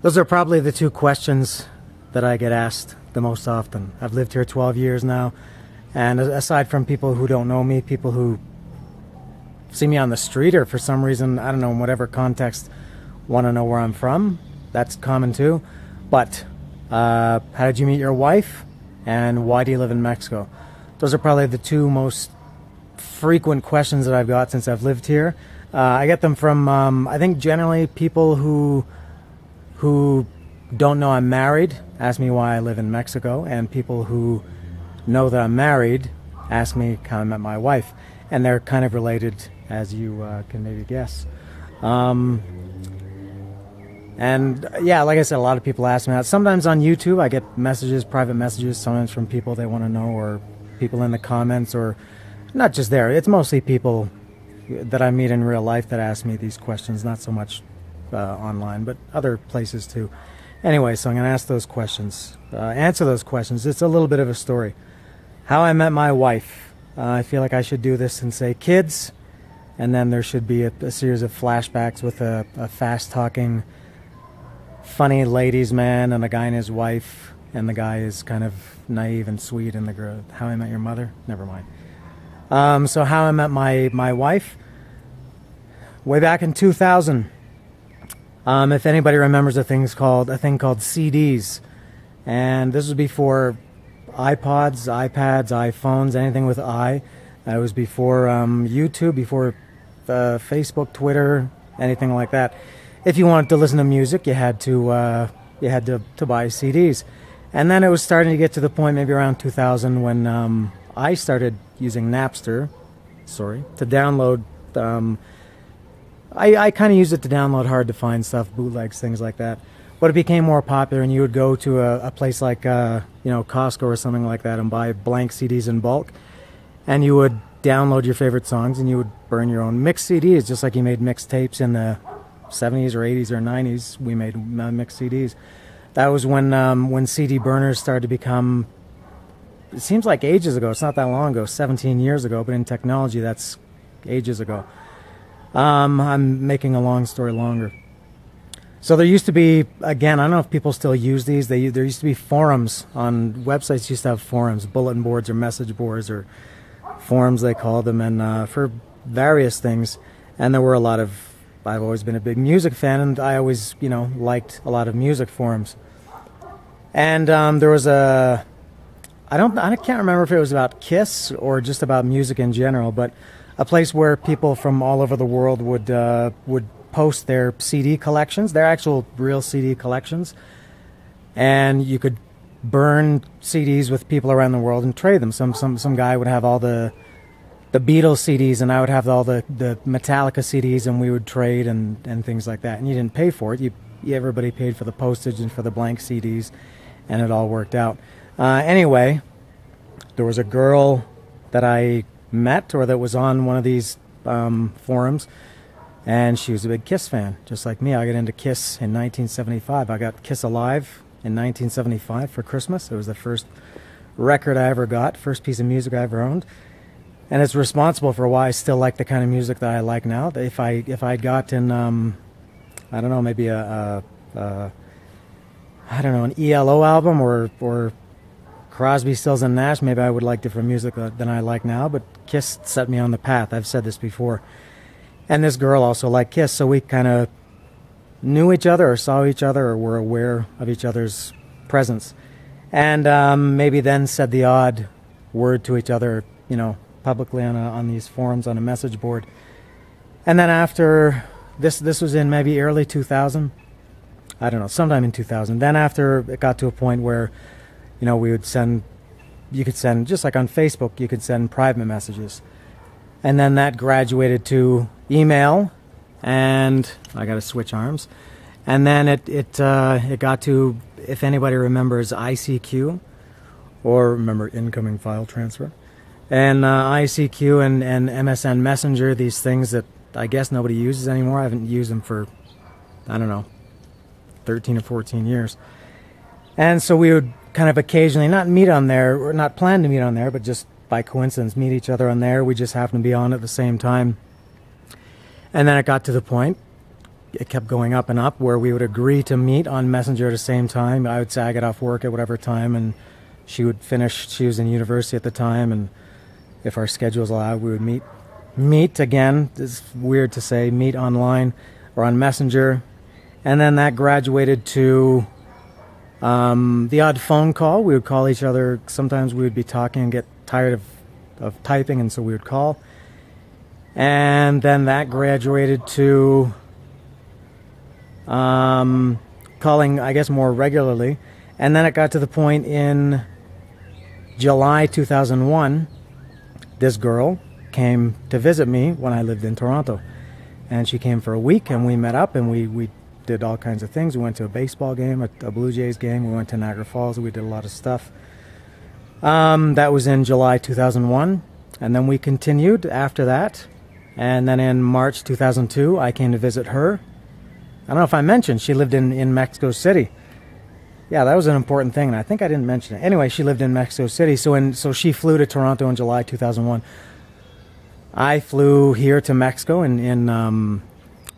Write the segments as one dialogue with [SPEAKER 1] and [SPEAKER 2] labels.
[SPEAKER 1] Those are probably the two questions that I get asked the most often. I've lived here 12 years now, and aside from people who don't know me, people who see me on the street or for some reason, I don't know, in whatever context, want to know where I'm from, that's common too. But how did you meet your wife, and why do you live in Mexico? Those are probably the two most frequent questions that I've got since I've lived here. I get them from, I think generally people who don't know I'm married ask me why I live in Mexico, and people who know that I'm married ask me how I met my wife, and they're kind of related, as you can maybe guess. And yeah, like I said, a lot of people ask me that. Sometimes on YouTube I get messages, private messages, sometimes from people they want to know, or people in the comments, or not just there. It's mostly people that I meet in real life that ask me these questions, not so much online, but other places too. Anyway, so I'm going to ask those questions, answer those questions. It's a little bit of a story. How I met my wife. I feel like I should do this and say kids, and then there should be a series of flashbacks with a fast-talking, funny ladies man and a guy and his wife, and the guy is kind of naive and sweet, and the girl, how I met your mother? Never mind. So how I met my wife? Way back in 2000. If anybody remembers a thing called CDs, and this was before iPods, iPads, iPhones, anything with i. It was before YouTube, before Facebook, Twitter, anything like that. If you wanted to listen to music, you had to buy CDs, and then it was starting to get to the point, maybe around 2000, when I started using Napster, to download. I kind of used it to download hard to find stuff, bootlegs, things like that. But it became more popular, and you would go to a place like Costco or something like that and buy blank CDs in bulk, and you would download your favorite songs, and you would burn your own mixed CDs, just like you made mixed tapes in the 70s or 80s or 90s. We made mixed CDs. That was when CD burners started to become. It seems like ages ago. It's not that long ago, 17 years ago, but in technology, that's ages ago. I'm making a long story longer. So there used to be, again, I don't know if people still use these. There used to be forums on websites. Used to have forums, bulletin boards or message boards or forums they called them, and for various things. And there were a lot of. I've always been a big music fan, and I always, liked a lot of music forums. And there was I can't remember if it was about Kiss or just about music in general, but a place where people from all over the world would post their CD collections, their actual real CD collections, and you could burn CDs with people around the world and trade them. Some guy would have all the Beatles CDs, and I would have all the Metallica CDs, and we would trade and things like that. And you didn't pay for it. Everybody paid for the postage and for the blank CDs, and it all worked out. Anyway, there was a girl that I met, or that was on one of these forums, and she was a big Kiss fan, just like me. I got into Kiss in 1975. I got Kiss Alive in 1975 for Christmas. It was the first record I ever got, first piece of music I ever owned, and it's responsible for why I still like the kind of music that I like now. If I'd gotten I don't know, maybe an ELO album or Crosby, Stills and Nash, maybe I would like different music than I like now, but Kiss set me on the path. I've said this before. And this girl also liked Kiss, so we kind of knew each other or saw each other or were aware of each other's presence. And maybe then said the odd word to each other, publicly on these forums, on a message board. And then after, this was in maybe early 2000, I don't know, sometime in 2000. Then after it got to a point where we would you could send, just like on Facebook, you could send private messages. And then that graduated to email, and I got to switch arms. And then it got to, if anybody remembers ICQ, or remember incoming file transfer, and ICQ and MSN Messenger, these things that I guess nobody uses anymore. I haven't used them for, I don't know, 13 or 14 years. And so we would kind of occasionally not meet on there, or not plan to meet on there, but just by coincidence meet each other on there. We just happened to be on at the same time. And then it got to the point, it kept going up and up, where we would agree to meet on Messenger at the same time. I would say I get off work at whatever time, and she would finish. She was in university at the time, and if our schedules allowed, we would meet again. It's weird to say meet online or on Messenger, and then that graduated to the odd phone call. We would call each other. Sometimes we would be talking and get tired of typing, and so we would call. And then that graduated to calling, I guess, more regularly. And then it got to the point in July 2001, this girl came to visit me when I lived in Toronto. And she came for a week, and we met up, and we did all kinds of things. We went to a baseball game, a Blue Jays game. We went to Niagara Falls. We did a lot of stuff. That was in July 2001. And then we continued after that. And then in March 2002, I came to visit her. I don't know if I mentioned, she lived in Mexico City. Yeah, that was an important thing, and I think I didn't mention it. Anyway, she lived in Mexico City, so she flew to Toronto in July 2001. I flew here to Mexico in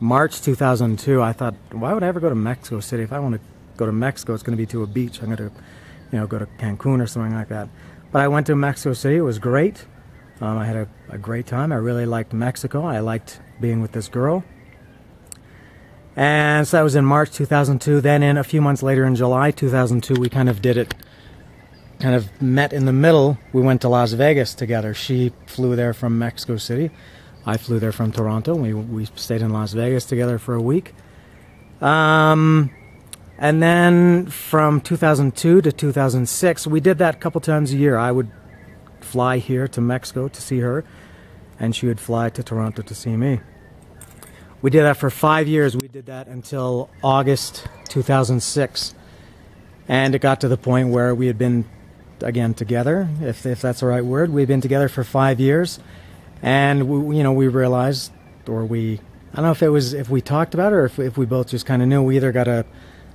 [SPEAKER 1] March 2002. I thought, why would I ever go to Mexico City? If I want to go to Mexico, it's going to be to a beach. I'm going to, go to Cancun or something like that. But I went to Mexico City. It was great. I had a great time. I really liked Mexico. I liked being with this girl. And so that was in March 2002. Then a few months later in July 2002, we kind of met in the middle. We went to Las Vegas together. She flew there from Mexico City. I flew there from Toronto. We stayed in Las Vegas together for a week. And then from 2002 to 2006, we did that a couple times a year. I would fly here to Mexico to see her, and she would fly to Toronto to see me. We did that for 5 years. We did that until August 2006. And it got to the point where we had been, again, together, if that's the right word. We'd been together for 5 years. And, we realized, I don't know if we talked about it or if we both just kind of knew we either got to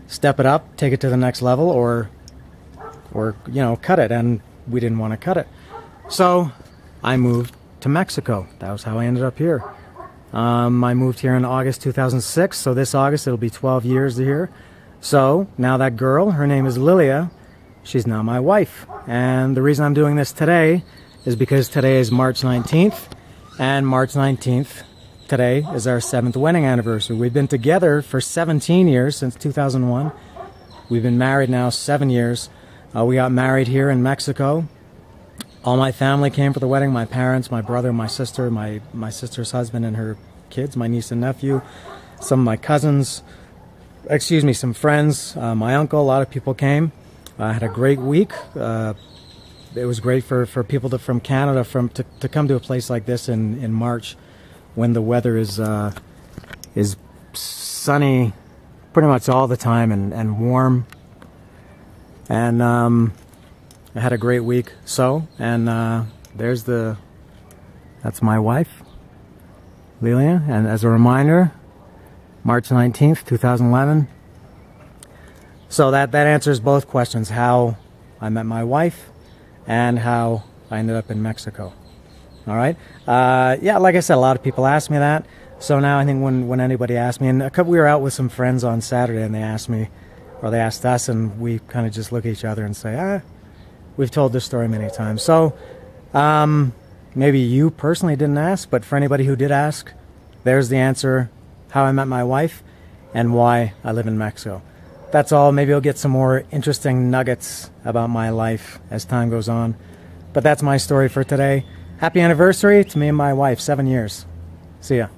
[SPEAKER 1] step it up, take it to the next level, or cut it. And we didn't want to cut it. So I moved to Mexico. That was how I ended up here. I moved here in August 2006, so this August it'll be 12 years here. So now that girl, her name is Lilia, she's now my wife. And the reason I'm doing this today is because today is March 19th, and March 19th, today, is our 7th wedding anniversary. We've been together for 17 years, since 2001. We've been married now 7 years. We got married here in Mexico. All my family came for the wedding, my parents, my brother, my sister, my sister's husband and her kids, my niece and nephew, some of my cousins, some friends, my uncle. A lot of people came. I had a great week. It was great for people from Canada to come to a place like this in March when the weather is sunny pretty much all the time and warm. And I had a great week. That's my wife, Lilia. And as a reminder, March 19th, 2011. So that answers both questions, how I met my wife and how I ended up in Mexico. All right. Yeah, like I said, a lot of people ask me that. So now I think when anybody asks me, and we were out with some friends on Saturday, and they asked me, or they asked us, and we kind of just look at each other and say, we've told this story many times. So maybe you personally didn't ask, but for anybody who did ask, there's the answer, how I met my wife and why I live in Mexico. That's all. Maybe you'll get some more interesting nuggets about my life as time goes on. But that's my story for today. Happy anniversary to me and my wife, 7 years. See ya.